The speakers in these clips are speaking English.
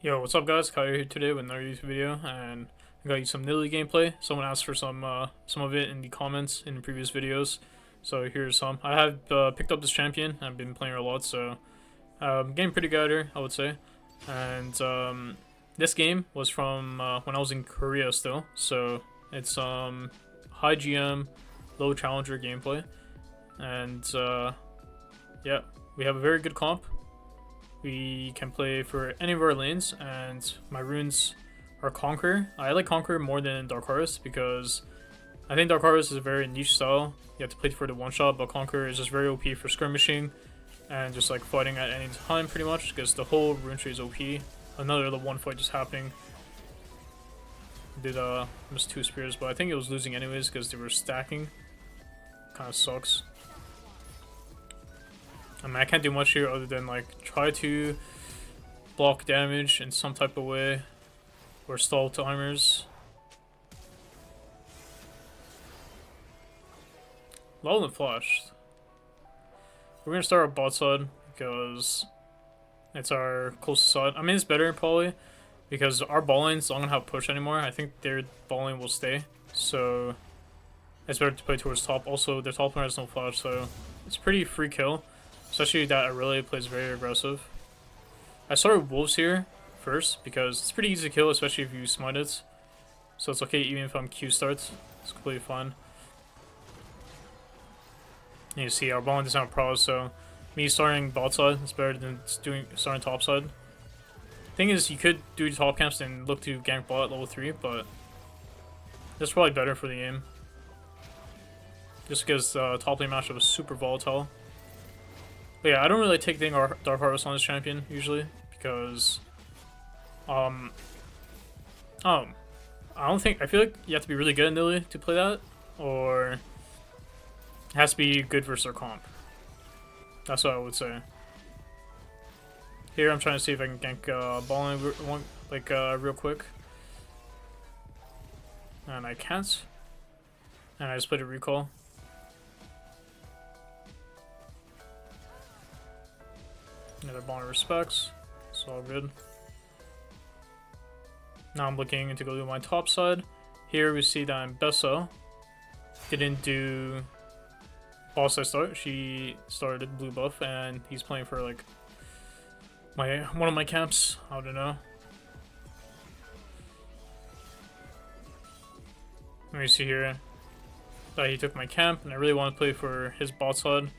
Yo, what's up guys? Kyle here today with another YouTube video, and I got you some Nidalee gameplay. Someone asked for some of it in the comments in the previous videos, so here's some. I have picked up this champion. I've been playing her a lot, so getting pretty good at her, I would say. And this game was from when I was in Korea still, so it's high GM, low challenger gameplay, and yeah, we have a very good comp. We can play for any of our lanes, and my runes are Conquer. I like Conquer more than Dark Harvest because I think Dark Harvest is a very niche style. You have to play for the one shot, but Conquer is just very OP for skirmishing and just like fighting at any time pretty much because the whole rune tree is OP. Another the one fight just happening. Did miss 2 spears, but I think it was losing anyways because they were stacking. Kind of sucks. I mean, I can't do much here other than like try to block damage in some type of way or stall timers. Lull and flashed. We're gonna start our bot side because it's our closest side. I mean, it's better probably because our ball lanes don't have push anymore. I think their ball lane will stay, so it's better to play towards top. Also, their top lane has no flash, so it's pretty free kill. Especially that Aurelia plays very aggressive. I started Wolves here first because it's pretty easy to kill, especially if you smite it. So it's okay even if I'm Q starts. It's completely fine. And you see our ball doesn't have pros, so me starting bot side is better than starting top side. Thing is, you could do top camps and look to gank bot at level 3, but that's probably better for the game. Just because top lane matchup is super volatile. But yeah, I don't really take Dark Harvest on this champion usually because I feel like you have to be really good in Nidalee to play that, or it has to be good versus their comp. That's what I would say. Here I'm trying to see if I can gank balling real quick. And I can't. And I just played a recall. Another bond of respects. It's all good. Now I'm looking to go to my top side. Here we see that Bessa didn't do boss side start. She started blue buff and he's playing for like one of my camps. I don't know. Let me see here that he took my camp and I really want to play for his bot side.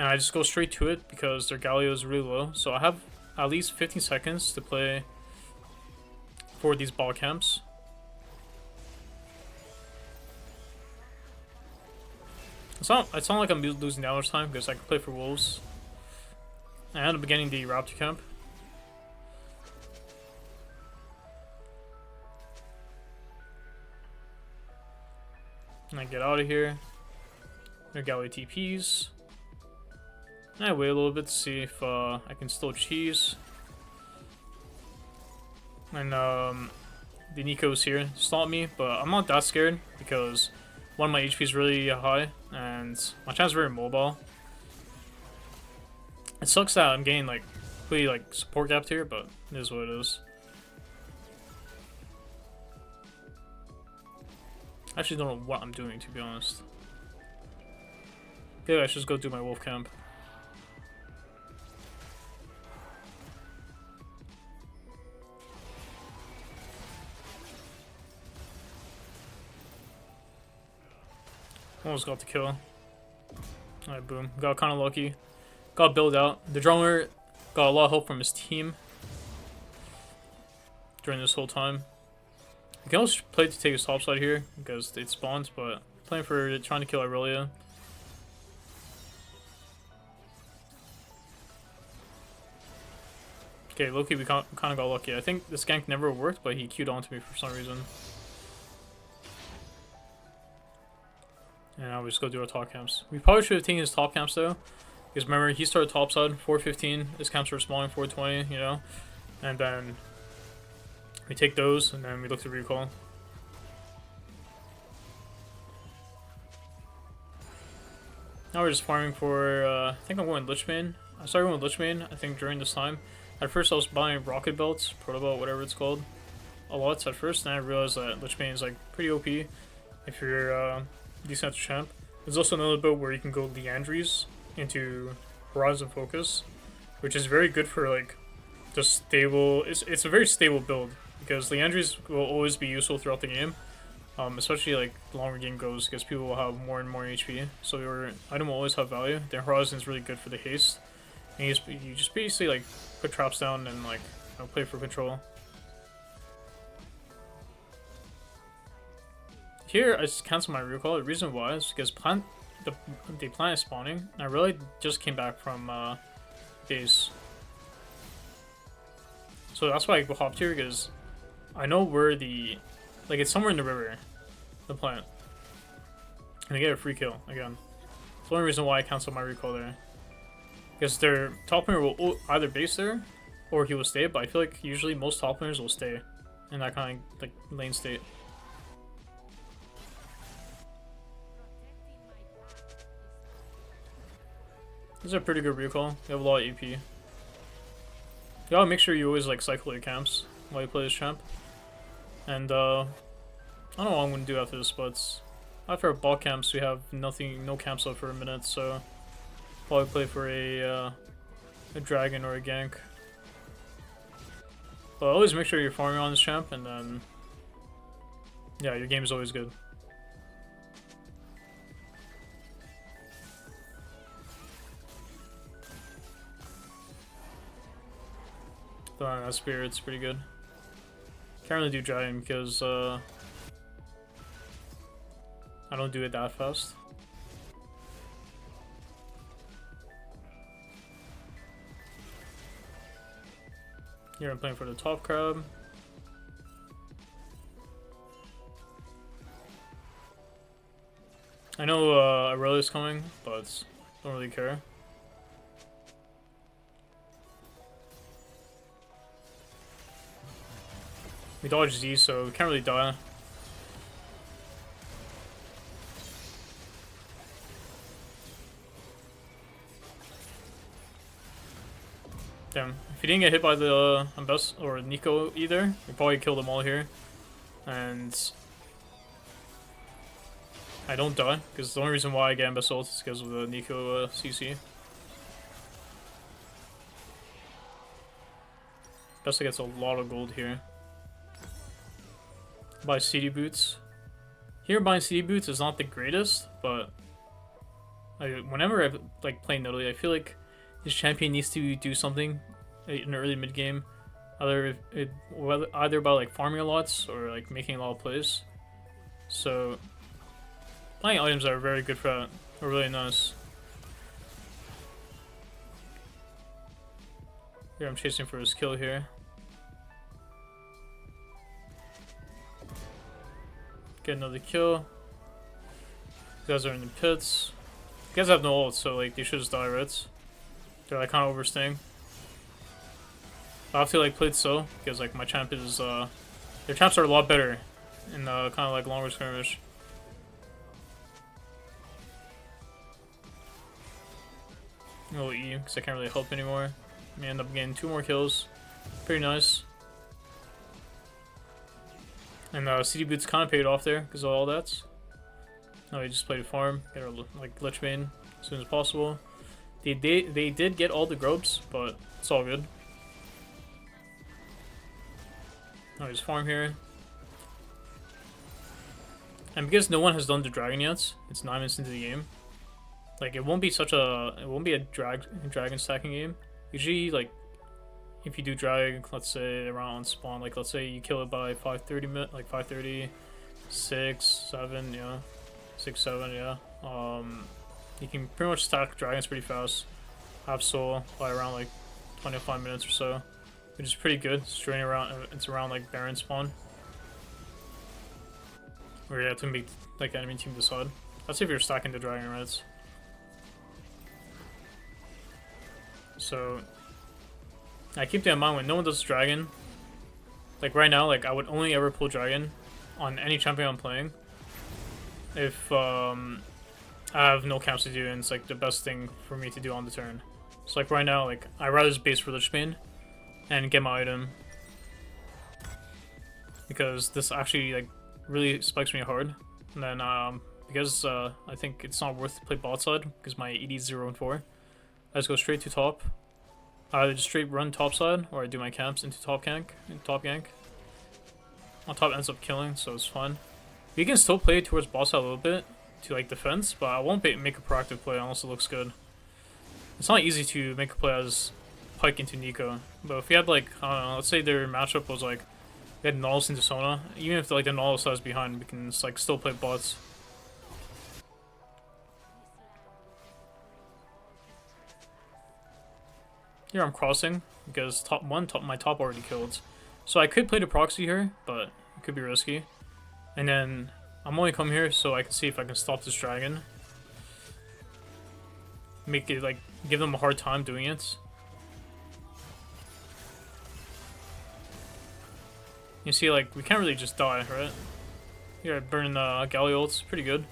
And I just go straight to it because their Galio is really low. So I have at least 15 seconds to play for these ball camps. It's not like I'm losing that much time because I can play for Wolves. I end up getting the Raptor camp. And I get out of here. Their Galio TPs. I wait a little bit to see if I can still cheese. And the Nico's here stop me, but I'm not that scared because one of my HP is really high and my champ is very mobile. It sucks that I'm getting like really like support gapped here, but it is what it is. I actually don't know what I'm doing, to be honest. Maybe I should just go do my wolf camp. Almost got the kill. Alright, boom. Got kind of lucky. Got build out. The drummer got a lot of help from his team during this whole time. You can also play to take his top side here because it spawns, but playing for trying to kill Aurelia. Okay, Loki, we kind of got lucky. I think this gank never worked, but he queued onto me for some reason. And now we just go do our top camps. We probably should have taken his top camps though. Because remember, he started top side, 415. His camps were spawning 420, you know? And then we take those, and then we look to recall. Now we're just farming for, I think I'm going Lich Bane. I started going with Lich Bane, I think, during this time. At first I was buying rocket belts, proto belt, whatever it's called, a lot at first, and I realized that Lichbane is like pretty OP if you're decent at champ. There's also another build where you can go Leandries into Horizon Focus, which is very good for like just stable. It's a very stable build because Leandries will always be useful throughout the game, especially like the longer game goes because people will have more and more HP. So your item will always have value. Then Horizon is really good for the haste, and you just basically like put traps down and like play for control. Here I just cancel my recall. The reason why is because the plant is spawning. And I really just came back from base, so that's why I hopped here because I know where like it's somewhere in the river, the plant, and I get a free kill again. It's the only reason why I canceled my recall there, because their top laner will either base there or he will stay. But I feel like usually most top laners will stay in that kind of like lane state. This is a pretty good recall. You have a lot of AP. You gotta make sure you always like cycle your camps while you play this champ. And I don't know what I'm gonna do after this, but after our bot camps we have no camps up for a minute, so probably play for a dragon or a gank. But always make sure you're farming on this champ, and then yeah, your game is always good. That spirit's pretty good. Can't really do dragon because I don't do it that fast. Here I'm playing for the top crab. I know Aurelia's coming, but don't really care. We dodged Z, so we can't really die. Damn. If you didn't get hit by the Ambess or Nico either, you probably killed them all here. And I don't die, because the only reason why I get Ambess ult is because of the Nico CC. Besta gets a lot of gold here. Buy CD boots. Here buying CD boots is not the greatest, but whenever I like play Nidalee, I feel like this champion needs to do something in the early mid game, either by like farming a lot or like making a lot of plays. So buying items that are very good for that are really nice. Here I'm chasing for his kill here. Get another kill. These guys are in the pits. These guys have no ult, so like they should just die, right? They're like kind of overstaying. I have to like play it so because like my champ is their champs are a lot better in kind of like longer skirmish. No E because I can't really help anymore. I may end up getting 2 more kills. Pretty nice. And CD boots kind of paid off there because of all that. Now we just played a farm, get our like Lichbane as soon as possible. They did get all the grubs, but it's all good. Now we just farm here. And because no one has done the dragon yet, it's 9 minutes into the game. Like it won't be a dragon stacking game. Usually like if you do dragon, let's say around spawn, like let's say you kill it by 5:30 like 5:30, 6, 7, yeah, 6, 7, yeah. You can pretty much stack dragons pretty fast. Have soul by around like 25 minutes or so, which is pretty good. It's around like Baron spawn, where you have to make like enemy team decide. That's if you're stacking the dragon, right? So I keep that in mind when no one does dragon. Like right now, like I would only ever pull dragon on any champion I'm playing if I have no camps to do, and it's like the best thing for me to do on the turn. So like right now, like I rather just base for Lichbane and get my item, because this actually like really spikes me hard. And then because I think it's not worth to play bot side because my ED is 0 and 4. I just go straight to top. I either just straight run top side or I do my camps into top gank. On top ends up killing, so it's fine. You can still play towards boss side a little bit to like defense, but I won't make a proactive play unless it looks good. It's not easy to make a play as Pike into Nico, but if we had like, I don't know, let's say their matchup was like, we had Nautilus into Sona, even if like the Nautilus is behind, we can like still play bots. Here I'm crossing because my top already killed, so I could play the proxy here, but it could be risky. And then I'm only come here so I can see if I can stop this dragon. Make it like give them a hard time doing it. You see, like we can't really just die, right? Here, burning Galley ults, pretty good.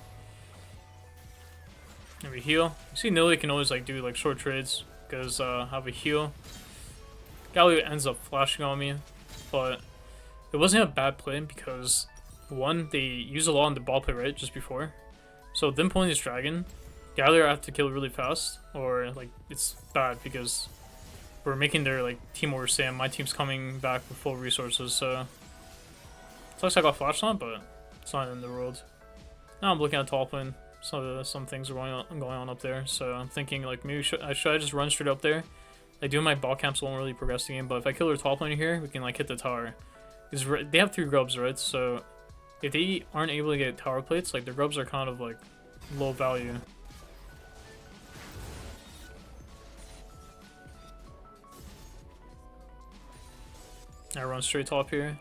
And we heal. You see, Nidalee can always like do like short trades because I have a heal. Galley ends up flashing on me, but it wasn't a bad play because one, they use a lot on the ball play right just before, so them pulling this dragon, they either have to kill really fast or like it's bad because we're making their like team overstand. My team's coming back with full resources, so sucks I got flashed on, but it's not in the world. Now I'm looking at top lane. Some things are going on up there, so I'm thinking like maybe should I just run straight up there? Like doing my bot camps won't really progress the game, but if I kill their top lane here, we can like hit the tower. Because they have 3 grubs, right? So if they aren't able to get tower plates, like their grubs are kind of like low value. I run straight top here.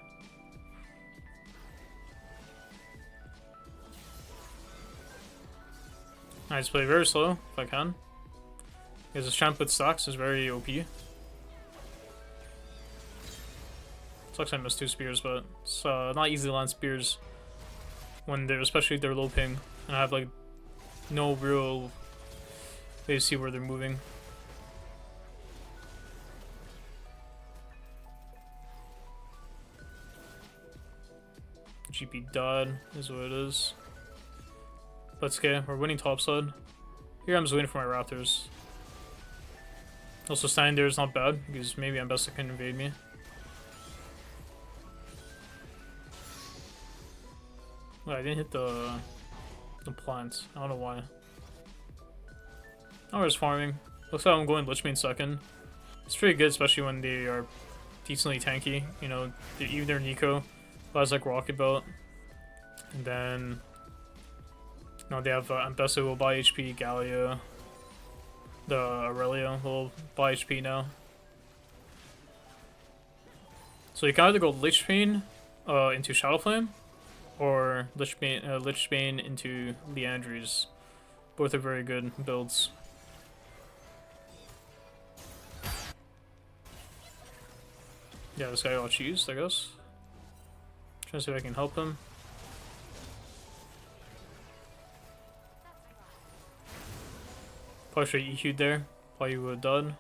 I just play very slow if I can. Because this champ with stacks is very OP. Sucks I missed 2 spears, but it's not easy to land spears when they're, especially if they're low ping, and I have like no real way to see where they're moving. GP died is what it is. Let's get, we're winning topside. Here I'm just waiting for my raptors. Also standing there is not bad because maybe Ambessa can invade me. Wait, I didn't hit the plants. I don't know why. Oh, we're just farming. Looks like I'm going Lich Bane second. It's pretty good, especially when they are decently tanky. You know, even their Nico buys like Rocket Belt. And then, no, they have Ambessa will buy HP, Gallia, the Aurelia will buy HP now. So you can either go Lich Bane into Shadowflame, or Lich Bane into Liandry's. Both are very good builds. Yeah, this guy got cheesed, I guess. Trying to see if I can help him. Probably should have EQ'd there. Probably would have done.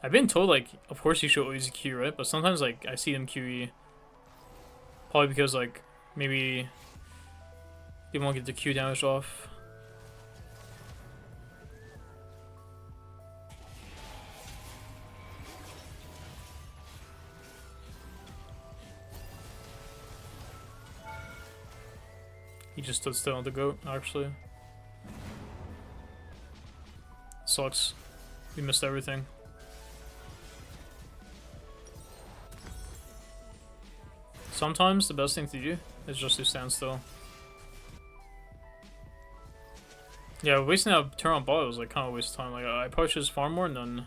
I've been told, like, of course you should always Q, right? But sometimes, like, I see them QE. Probably because, like, maybe they won't get the Q damage off. He just stood still on the goat, actually. Sucks. We missed everything. Sometimes the best thing to do is just to stand still. Yeah, wasting that turn on bot was like kind of a waste of time. Like I probably should just farm more and then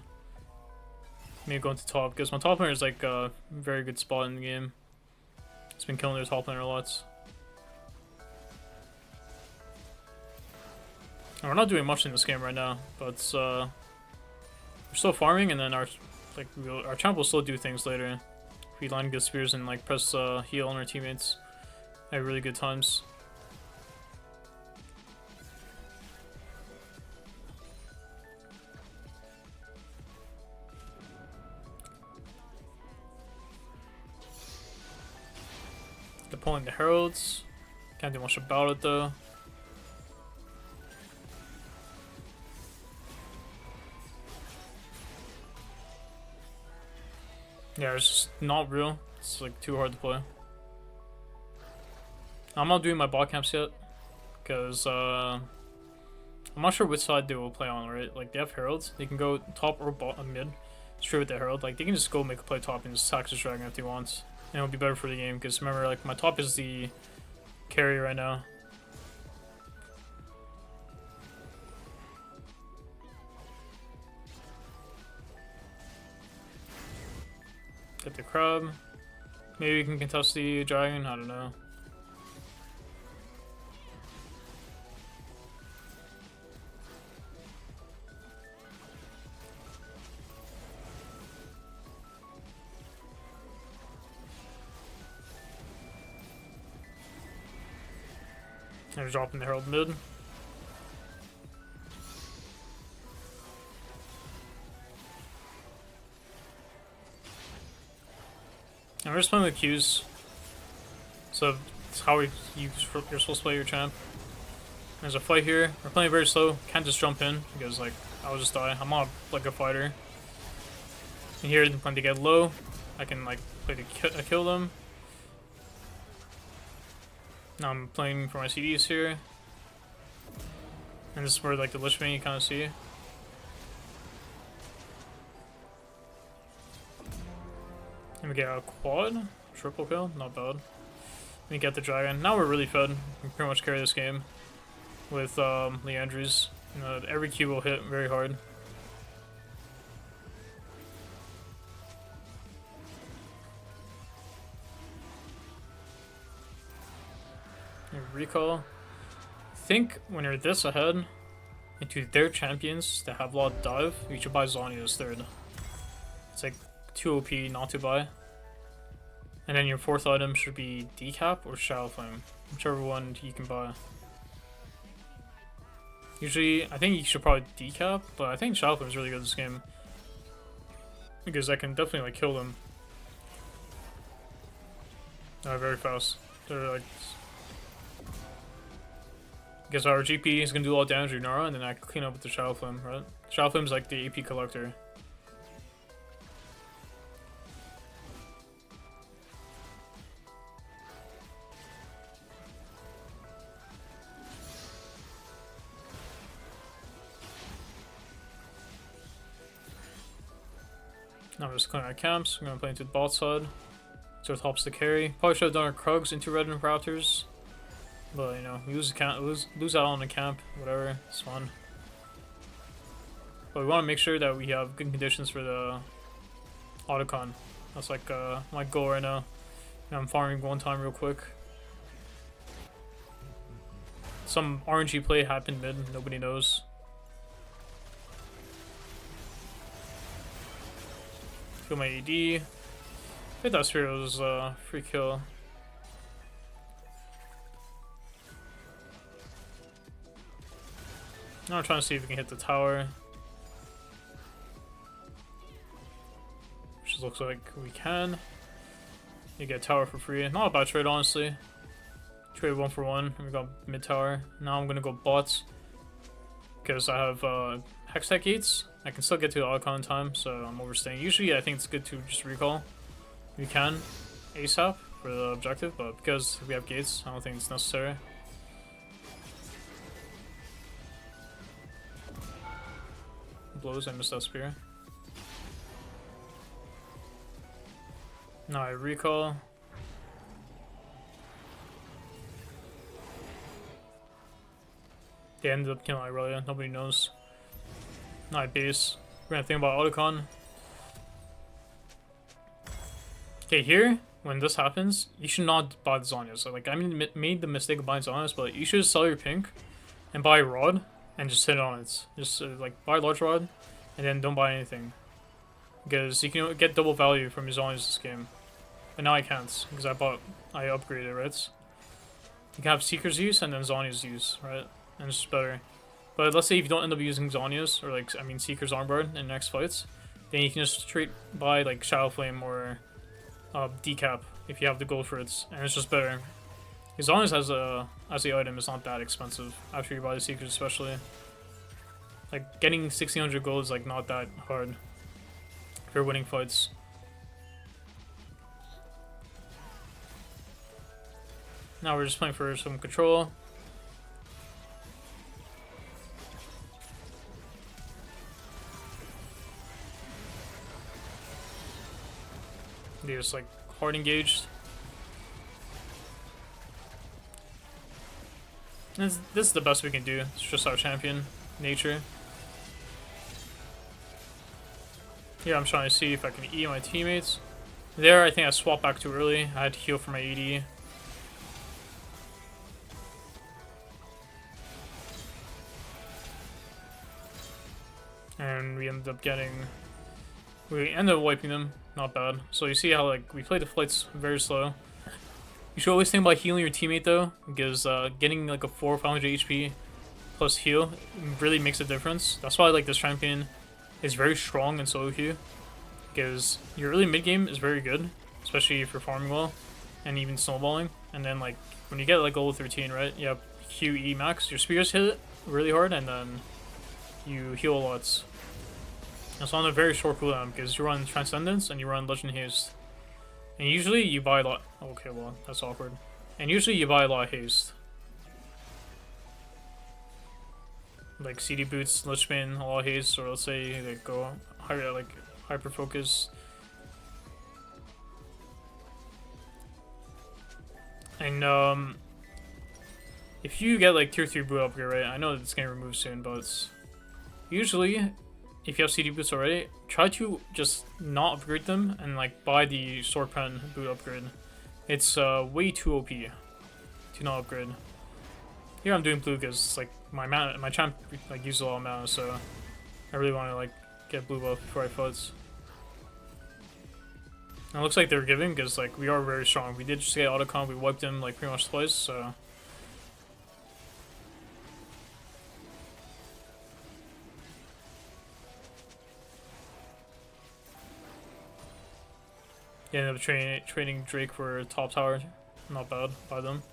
maybe go into top, because my top laner is like a very good spot in the game. It's been killing their top laner a lot. And we're not doing much in this game right now, but we're still farming, and then our champ will still do things later. If we land good spears and like press heal on our teammates at really good times. pulling the heralds. Can't do much about it though. Yeah, it's just not real. It's like too hard to play. I'm not doing my bot camps yet, because I'm not sure which side they will play on, right? Like, they have heralds. They can go top or mid, straight with the herald. Like, they can just go make a play top and just attack this dragon if they want. And it'll be better for the game, because remember, like, my top is the carry right now. Get the crab. Maybe we can contest the dragon, I don't know. They're dropping the herald mid. And we're just playing with Qs. So it's how you're supposed to play your champ. There's a fight here. We're playing very slow. Can't just jump in because like I'll just die. I'm not like a fighter. And here when they get low, I can like play to kill them. Now I'm playing for my CDs here. And this is where like the Lich Bane you kind of see. And we get a quad, triple kill, not bad. We get the dragon. Now we're really fed. We pretty much carry this game with Leandries. You know, every Q will hit very hard. And recall. I think when you're this ahead into their champions that have a lot of dive, you should buy Zhonya's as third. It's like 2 OP not to buy. And then your fourth item should be Decap or Shadow Flame, whichever one you can buy. Usually, I think you should probably Decap, but I think Shadow Flame is really good this game. Because I can definitely like kill them. Very fast. They're like... Guess our GP is gonna do a lot of damage to Nara, and then I can clean up with the Shadow Flame, right? Shadow Flame is like the AP collector. Now we're just clearing our camps. We're gonna play into the bot side. So it helps the carry. Probably should have done our Krugs into Red and Raptors. But you know, we lose out on the camp, whatever, it's fun. But we want to make sure that we have good conditions for the Autocon. That's like my goal right now. And I'm farming one time real quick. Some RNG play happened mid, nobody knows. Kill my AD. I think that spirit was free kill. Now we're trying to see if we can hit the tower. Which looks like we can. You get tower for free. Not a bad trade, honestly. Trade 1 for 1. And we got mid tower. Now I'm gonna go bots. Because I have Hextech gates. I can still get to the Autocon in time, so I'm overstaying. Usually I think it's good to just recall. We can ASAP for the objective, but because we have gates, I don't think it's necessary. Blows, I missed that spear. Now I recall. They ended up killing Irelia, nobody knows. Now I base. We're gonna think about Autocon. Okay, here, when this happens, you should not buy the Zhonya's. So, like, I made the mistake of buying Zhonya's, but you should sell your pink and buy a rod. And just sit on it. Just like buy a large rod, and then don't buy anything, because you can get double value from your Zhonya's this game. But now I can't because I upgraded, right? You can have Seeker's use and then Zhonya's use, right? And it's just better. But let's say if you don't end up using Zhonya's or like Seeker's Armbar in the next fights, then you can just straight buy like Shadow Flame or decap if you have the gold for it, and it's just better. As long as the item is not that expensive after you buy the secret, especially. Like getting 1600 gold is like not that hard if you're winning fights. Now we're just playing for some control. They're just like hard engaged. This is the best we can do. It's just our champion nature. Here I'm trying to see if I can eat my teammates. There I think I swapped back too early. I had to heal for my AD. And we ended up wiping them. Not bad. So you see how like we play the fights very slow. You should always think about healing your teammate though, because getting like a 400 or 500 HP plus heal really makes a difference. That's why like this champion is very strong in solo queue, because your early mid game is very good, especially if you're farming well, and even snowballing. And then like when you get like level 13, right? You have QE max. Your spears hit really hard, and then you heal a lot. It's on a very short cooldown because you run Transcendence and you run Legend Haste. And usually you buy a lot. Okay, well, that's awkward. And usually you buy a lot of haste. Like CD boots, Lichbane, a lot of haste, or let's say they go higher, like hyper focus. And if you get like tier 3 boot upgrade, right? I know it's getting removed soon, but it's usually if you have CD boots already, try to just not upgrade them and like buy the sword pen boot upgrade. It's way too OP to not upgrade. Here I'm doing blue because like my champ like uses a lot of mana, so I really want to like get blue buff before I fight. And it looks like they're giving because like we are very strong. We did just get autocomp, we wiped them like pretty much twice, so. Yeah, ended up trading Drake for top tower. Not bad by them.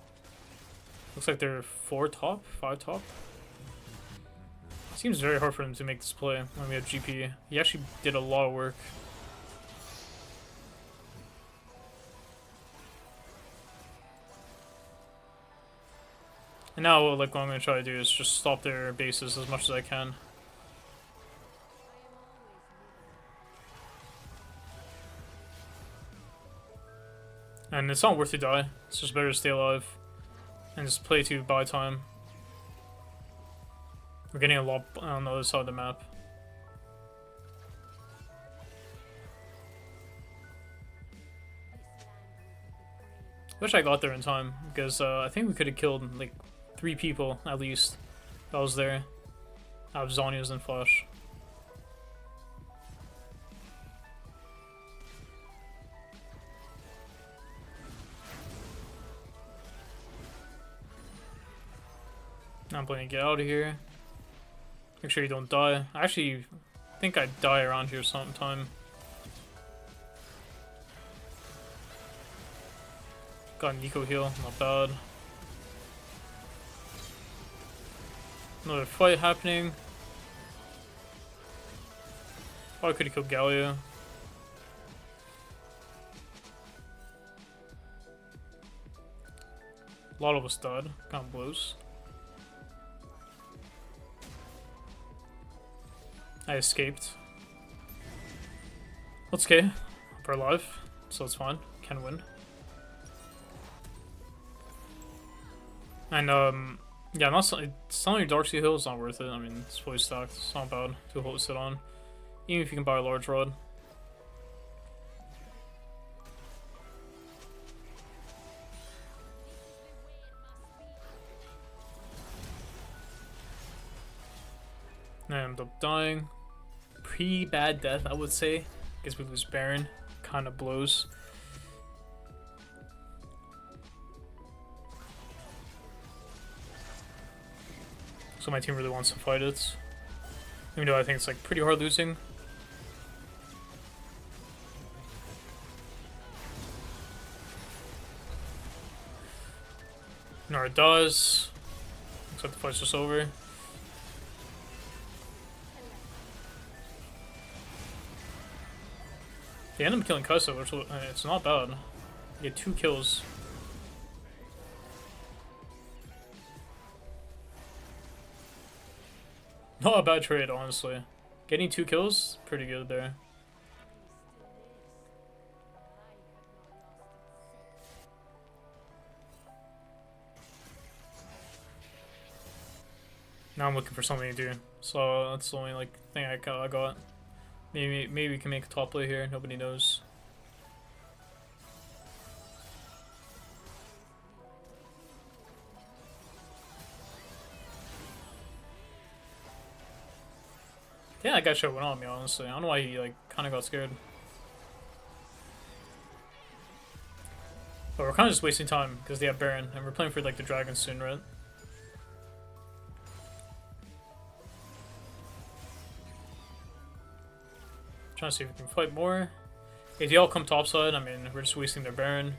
Looks like they're 4 top, 5 top. Seems very hard for them to make this play when we have GP. He actually did a lot of work. And now like what I'm gonna try to do is just stop their bases as much as I can. And it's not worth to die. It's just better to stay alive and just play to buy time. We're getting a lot on the other side of the map. Wish I got there in time, because I think we could have killed like 3 people at least that was there. Out of Zhonya's and Flash. Now I'm playing to get out of here. Make sure you don't die. I actually think I die around here sometime. Got an eco heal, not bad. Another fight happening. Probably could have killed Galio. A lot of us died. Kind of blows. I escaped. That's okay. We're alive, so it's fine. Can win. And yeah, selling your Dark Sea Hill is not worth it. I mean, it's fully stacked. It's not bad to hold sit on, even if you can buy a large rod. I ended up dying. Pretty bad death, I would say. Guess we lose Baron. Kind of blows. So my team really wants to fight it. Even though I think it's like pretty hard losing. Nor it does. Looks like the fight's just over. They end up killing Kha'zix, which it's not bad. You get 2 kills. Not a bad trade, honestly. Getting 2 kills, pretty good there. Now I'm looking for something to do, so that's the only like thing I got. Maybe we can make a top play here. Nobody knows. Yeah, that guy should have went on me, honestly. I don't know why he like kind of got scared. But we're kind of just wasting time because they have Baron, and we're playing for like the dragon soon, right? Trying to see if we can fight more. If they all come topside, I mean, we're just wasting their Baron.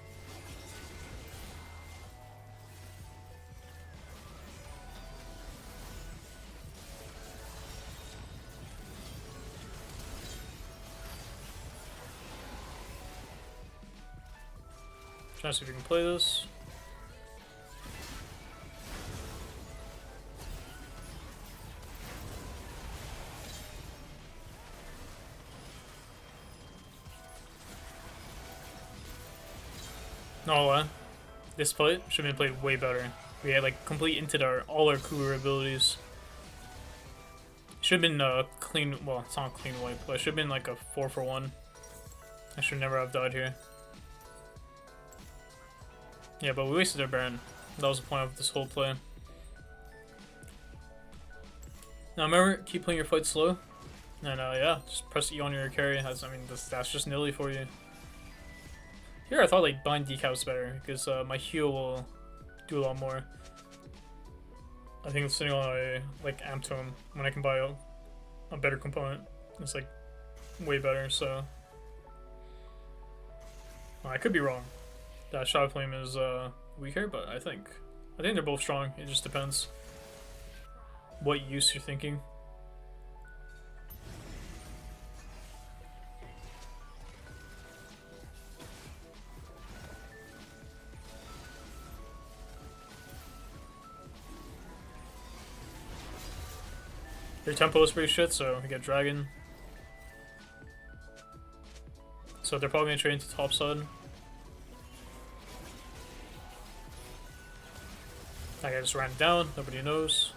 Trying to see if we can play this. No lie. This fight should have been played way better. We had like complete into all our cooler abilities. Should have been clean. Well, it's not a clean wipe, but it should have been like a 4-for-1. I should never have died here. Yeah, but we wasted our Baron. That was the point of this whole play. Now remember, keep playing your fight slow, and yeah, just press E on your carry. I mean, that's just Nidalee for you. Here I thought like bind decal was better because my heal will do a lot more. I think sitting on a like amp tome when I can buy a better component, it's like way better. So I could be wrong. That Shadow Flame is weaker, but I think they're both strong. It just depends what use you're thinking. Their tempo is pretty shit, so we get Dragon. So they're probably gonna trade into topside. That guy just ran down, nobody knows.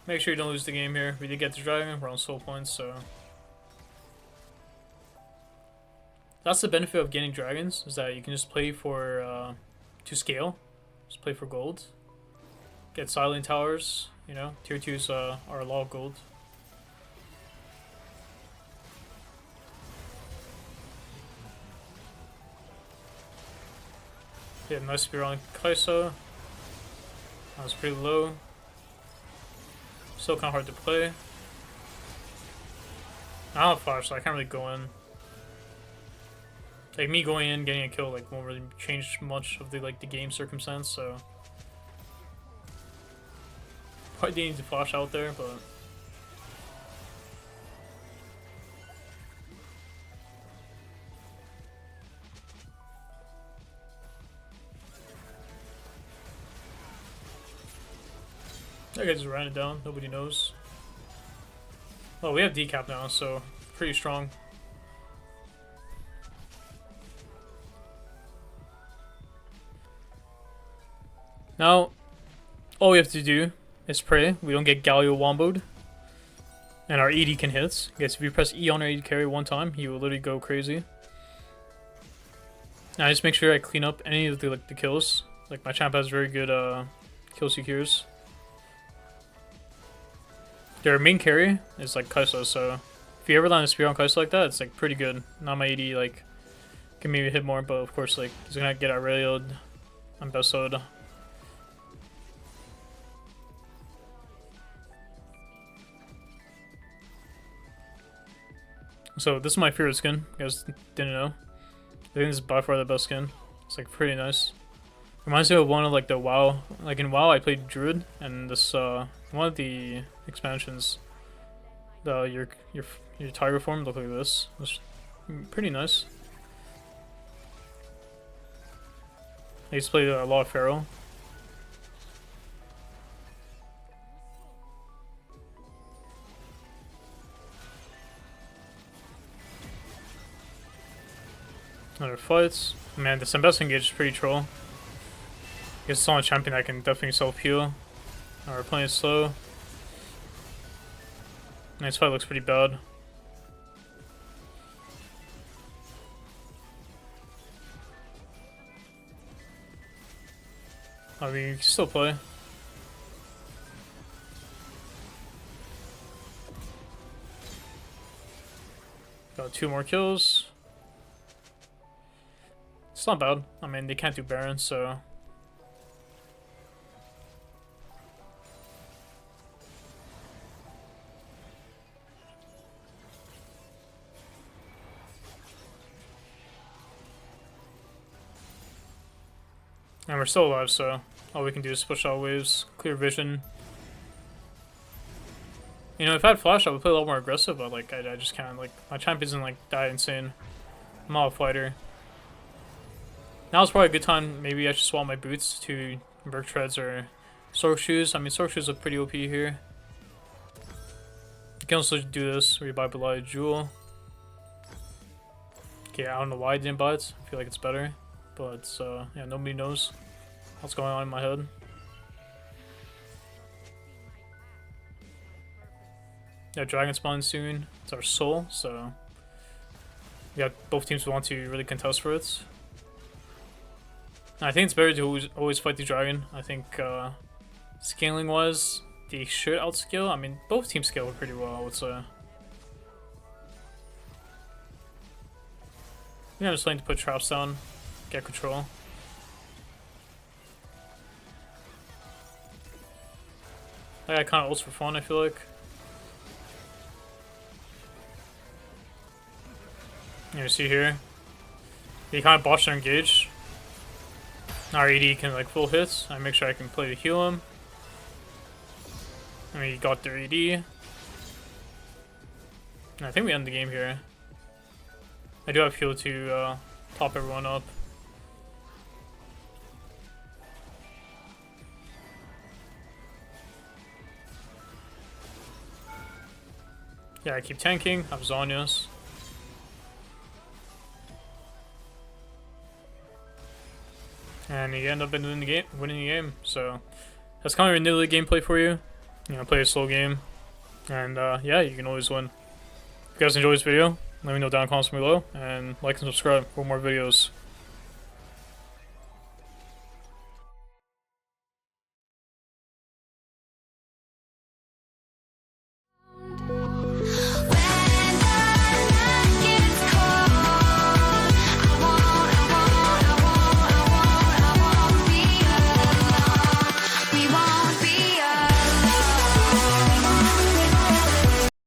Make sure you don't lose the game here. We did get the dragon, we're on soul points, so that's the benefit of getting dragons, is that you can just play for to scale. Just play for gold. Get silent towers, you know, tier 2s are a lot of gold. Yeah, nice spear on Kha'zix. That was pretty low. Still kind of hard to play. I don't have flash, so I can't really go in. Like me going in, getting a kill, like won't really change much of the game circumstance. So probably need to flash out there, but that guy just ran it down. Nobody knows. Well, we have decap now, so pretty strong. Now, all we have to do is pray we don't get Galio womboed, and our ED can hit. Guess if you press E on our ED carry one time, he will literally go crazy. Now, I just make sure I clean up any of the kills. Like my champ has very good kill secures. Their main carry is like Kha'zix, so if you ever land a spear on Kha'Zix like that, it's like pretty good. Not my AD like can maybe hit more, but of course like he's gonna get Aurelio'd on Beso'd. So this is my favorite skin. You guys didn't know. I think this is by far the best skin. It's like pretty nice. Reminds me of one of like the WoW. Like in WoW, I played Druid, and this one of the expansions, your tiger form looked like this. It was pretty nice. I used to play a lot of Pharaoh. Another fights. Man, the Snowballing engage is pretty troll. I guess it's on a champion that can definitely self-heal. We're playing it slow. This fight looks pretty bad. I mean, you can still play. Got 2 more kills. It's not bad. I mean, they can't do Baron, so... And we're still alive, so all we can do is push out waves, clear vision. You know, if I had flash, I would play a lot more aggressive, but like I just can't. Like my champ isn't like that insane. I'm not a fighter. Now is probably a good time. Maybe I should swap my boots to Berk Treads or Sork Shoes. I mean, Sork Shoes look pretty OP here. You can also do this where you buy Belial Jewel. Okay, I don't know why I didn't buy it. I feel like it's better. But, yeah, nobody knows what's going on in my head. Yeah, Dragon spawn soon. It's our soul, so... Yeah, both teams want to really contest for it. I think it's better to always fight the dragon. I think scaling-wise, they should outscale. I mean, both teams scale pretty well, I would say. Yeah, I'm just planning to put traps down, get control. That guy kind of ults for fun, I feel like. You see here, he kind of botched their engage. Our AD can like full hits. I make sure I can play to heal him. I mean, he got their AD. And I think we end the game here. I do have heal to top everyone up. Yeah, I keep tanking. I have Zhonya's. And you end up winning the game. So that's kind of a Nidalee gameplay for you. You know, play a slow game, and yeah, you can always win. If you guys enjoyed this video, let me know down in the comments below, and like and subscribe for more videos.